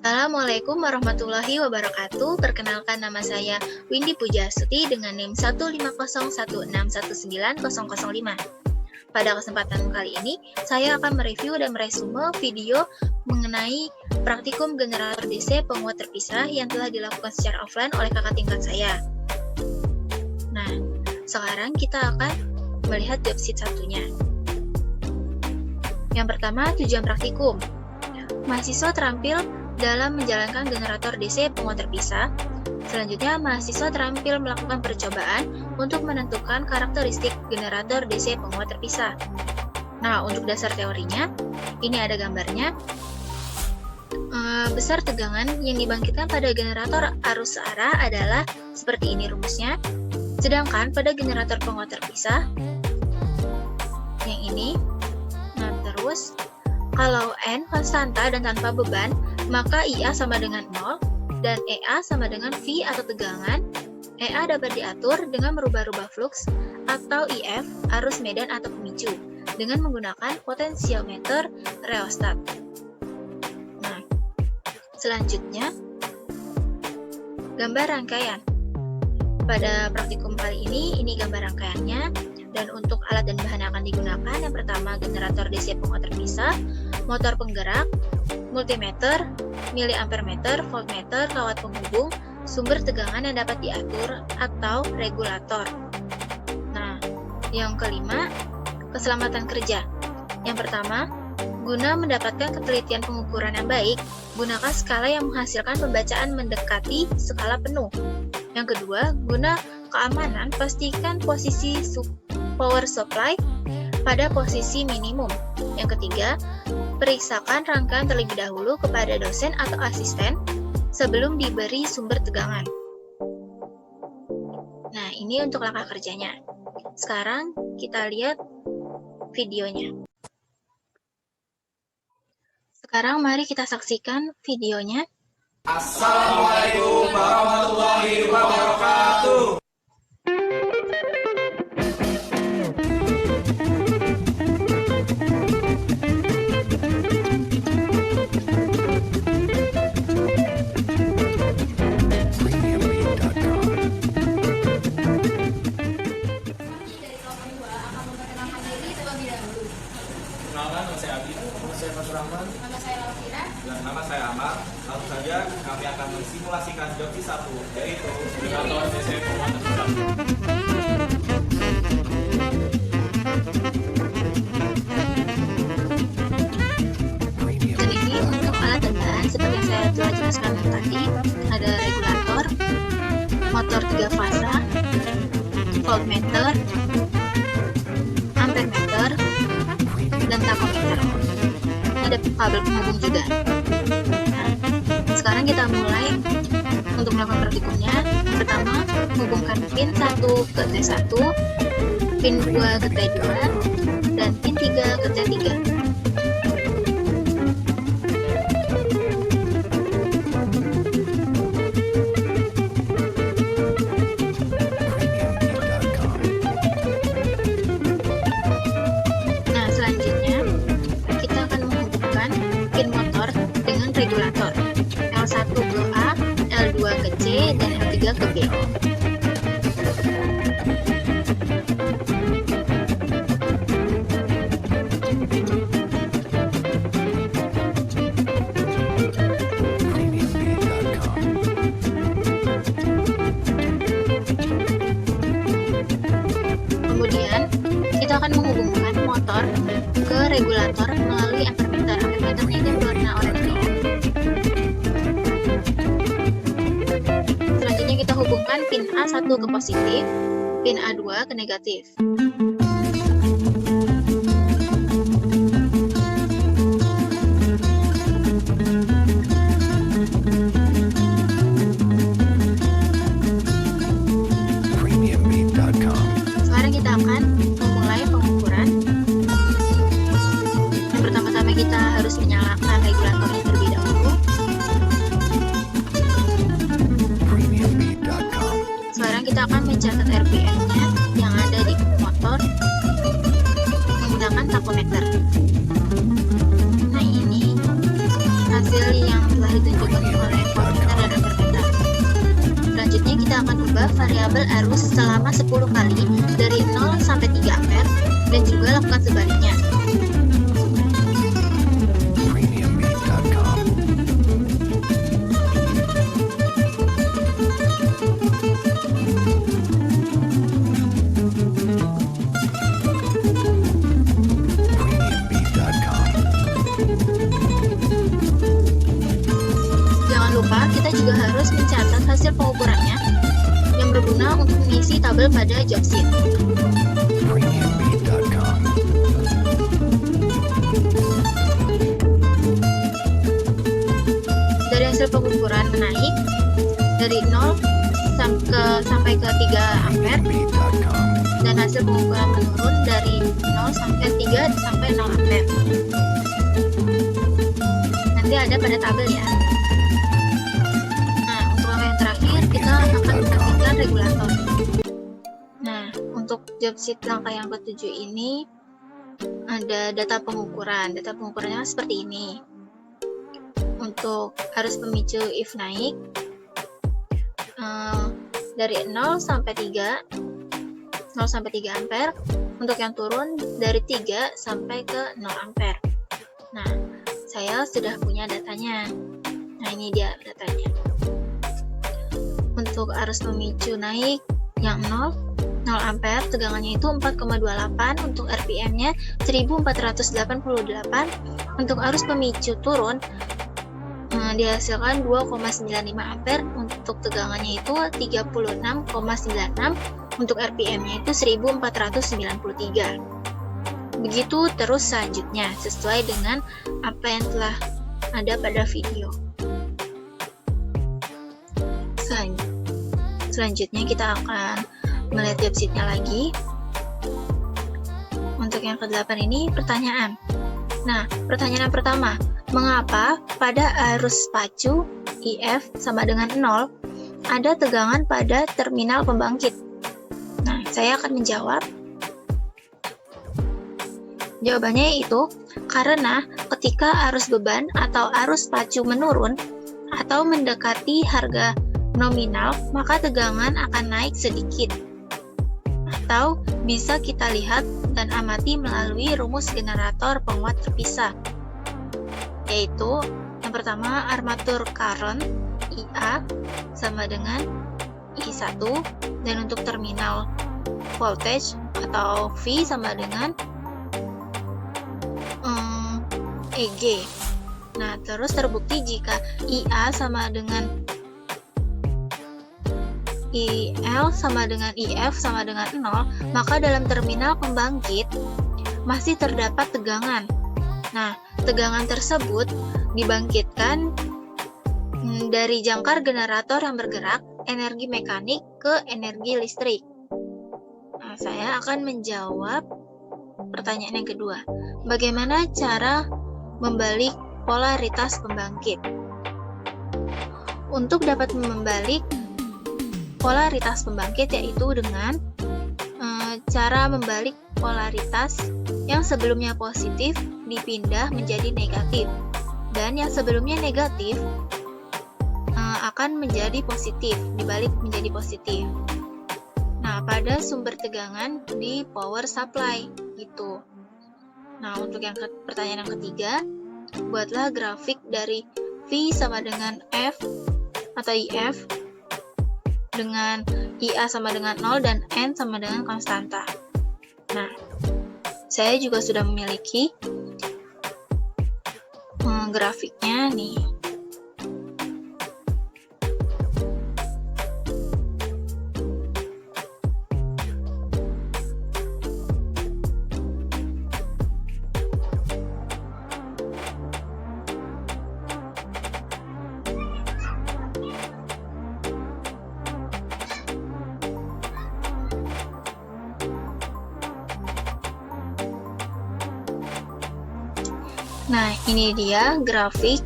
Assalamualaikum warahmatullahi wabarakatuh. Perkenalkan, nama saya Windy Pujastuti dengan NIM 15016190005. Pada kesempatan kali ini, saya akan mereview dan meresume video mengenai praktikum generator DC penguat terpisah yang telah dilakukan secara offline oleh kakak tingkat saya. Nah, sekarang kita akan melihat job sheet satunya. Yang pertama, tujuan praktikum. Mahasiswa terampil dalam menjalankan generator DC penguat terpisah. Selanjutnya, mahasiswa terampil melakukan percobaan untuk menentukan karakteristik generator DC penguat terpisah. Nah, untuk dasar teorinya, ini ada gambarnya. Besar tegangan yang dibangkitkan pada generator arus searah adalah seperti ini rumusnya. Sedangkan pada generator penguat terpisah, yang ini, nah terus, kalau N konstanta dan tanpa beban, maka IA sama dengan 0 dan EA sama dengan V atau tegangan. EA dapat diatur dengan merubah-rubah flux atau IF, arus medan atau pemicu, dengan menggunakan potensiometer rheostat. Nah, selanjutnya, gambar rangkaian. Pada praktikum kali ini gambar rangkaiannya. Dan untuk alat dan bahan yang akan digunakan, yang pertama generator DC penguat terpisah, motor penggerak, multimeter, miliampermeter, voltmeter, kawat penghubung, sumber tegangan yang dapat diatur atau regulator. Nah, yang kelima, keselamatan kerja. Yang pertama, guna mendapatkan ketelitian pengukuran yang baik, gunakan skala yang menghasilkan pembacaan mendekati skala penuh. Yang kedua, guna keamanan, pastikan posisi power supply pada posisi minimum. Yang ketiga, periksakan rangkaian terlebih dahulu kepada dosen atau asisten sebelum diberi sumber tegangan. Nah, ini untuk langkah kerjanya. Sekarang kita lihat videonya. Sekarang mari kita saksikan videonya. Assalamualaikum warahmatullahi wabarakatuh. Nama saya Abi, nama saya Mas Rahman, Nama saya Laura, dan nama saya Amar. Langsung saja kami akan mensimulasikan job sheet 1, yaitu generator DC penguat terpisah. Dan ini untuk alat dan bahan seperti yang saya telah jelaskan tadi, ada regulator, motor 3 fasa, voltmeter, ampermeter, dan tachometer. Ada kabel penghubung juga. Nah, sekarang kita mulai untuk melakukan praktikumnya. Yang pertama, hubungkan pin 1 ke T1, pin 2 ke T2, dan pin 3 ke T3. Regulator L1 ke A, L2 ke C, dan L3 ke B. Kemudian kita akan menghubungkan motor ke regulator melalui ampermeter. Ampermeternya ini berwarna oranye. Selanjutnya kita hubungkan pin A1 ke positif, pin A2 ke negatif. Sekarang kita akan memulai pengukuran. Yang pertama-tama kita harus menyalakan regulatornya terlebih dahulu. Sekarang kita akan mencatat RPM-nya yang ada di motor menggunakan tachometer. Nah, ini hasil yang telah ditunjukkan tabel arus selama 10 kali dari 0 sampai 3 ampere dan juga lakukan sebaliknya. Premiumbeat.com. Premiumbeat.com. Jangan lupa kita juga harus mencatat hasil pengukurannya yang berguna untuk mengisi tabel pada job sheet. Premiumbeat.com. Dari hasil pengukuran naik dari 0 sampai ke 3 ampere Premiumbeat.com. dan hasil pengukuran menurun dari 0 sampai 3 sampai 0 ampere. Nanti ada pada tabel ya. Nah, untuk yang terakhir kita akan memperhatikan regulator. Nah, untuk job sheet langkah yang ke-7 ini ada data pengukuran. Data pengukurannya seperti ini. Untuk arus pemicu if naik dari 0 sampai 3 ampere, untuk yang turun dari 3 sampai ke 0 ampere. Nah, saya sudah punya datanya. Nah, ini dia datanya. Untuk arus pemicu naik yang 0 ampere, tegangannya itu 4,28, untuk RPM-nya 1488. Untuk arus pemicu turun dihasilkan 2,95 ampere, untuk tegangannya itu 36,96, untuk RPM-nya itu 1493. Begitu terus selanjutnya sesuai dengan apa yang telah ada pada video. Selanjutnya kita akan melihat job sheet-nya lagi. Untuk yang ke-8 ini pertanyaan. Nah, pertanyaan yang pertama, mengapa pada arus pacu IF sama dengan 0 ada tegangan pada terminal pembangkit? Nah, saya akan menjawab. Jawabannya yaitu karena ketika arus beban atau arus pacu menurun atau mendekati harga nominal, maka tegangan akan naik sedikit. Atau bisa kita lihat dan amati melalui rumus generator penguat terpisah, yaitu yang pertama armatur current IA sama dengan I1, dan untuk terminal voltage atau V sama dengan EG. Nah, terus terbukti jika IA sama dengan IL sama dengan IF sama dengan 0, maka dalam terminal pembangkit masih terdapat tegangan. Nah, tegangan tersebut dibangkitkan dari jangkar generator yang bergerak energi mekanik ke energi listrik. Nah, saya akan menjawab pertanyaan yang kedua. Bagaimana cara membalik polaritas pembangkit? Untuk dapat membalik polaritas pembangkit yaitu dengan cara membalik polaritas yang sebelumnya positif dipindah menjadi negatif, dan yang sebelumnya negatif akan menjadi positif, dibalik menjadi positif. Nah, pada sumber tegangan di power supply gitu. Nah, untuk yang pertanyaan yang ketiga, buatlah grafik dari V sama dengan F atau IF dengan IA sama dengan 0 dan N sama dengan konstanta. Nah, saya juga sudah memiliki grafiknya nih. Nah, ini dia grafik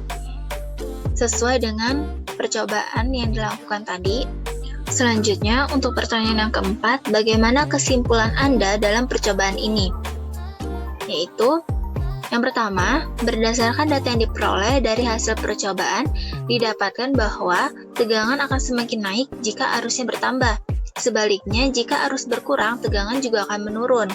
sesuai dengan percobaan yang dilakukan tadi. Selanjutnya, untuk pertanyaan yang keempat, bagaimana kesimpulan Anda dalam percobaan ini? Yaitu, yang pertama, berdasarkan data yang diperoleh dari hasil percobaan, didapatkan bahwa tegangan akan semakin naik jika arusnya bertambah, Sebaliknya, jika arus berkurang, tegangan juga akan menurun.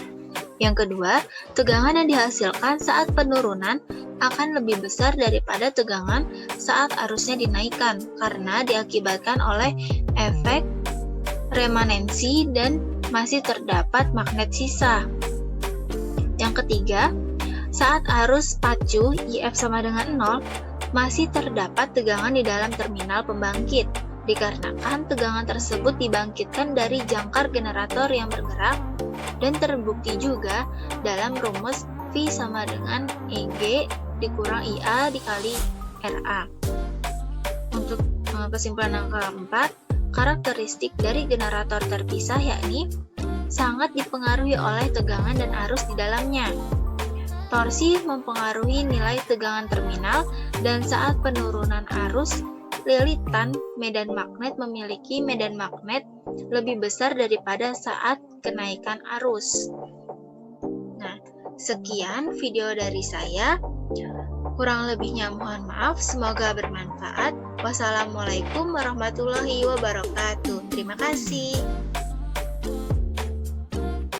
Yang kedua, tegangan yang dihasilkan saat penurunan akan lebih besar daripada tegangan saat arusnya dinaikkan karena diakibatkan oleh efek remanensi dan masih terdapat magnet sisa. Yang ketiga, saat arus pacu IF sama dengan 0, masih terdapat tegangan di dalam terminal pembangkit, dikarenakan tegangan tersebut dibangkitkan dari jangkar generator yang bergerak dan terbukti juga dalam rumus V sama dengan EG dikurang IA dikali RA. Untuk kesimpulan yang keempat, karakteristik dari generator terpisah yakni sangat dipengaruhi oleh tegangan dan arus di dalamnya. Torsi mempengaruhi nilai tegangan terminal dan saat penurunan arus, lilitan medan magnet memiliki medan magnet lebih besar daripada saat kenaikan arus. Nah, sekian video dari saya. Kurang lebihnya mohon maaf, semoga bermanfaat. Wassalamualaikum warahmatullahi wabarakatuh. Terima kasih.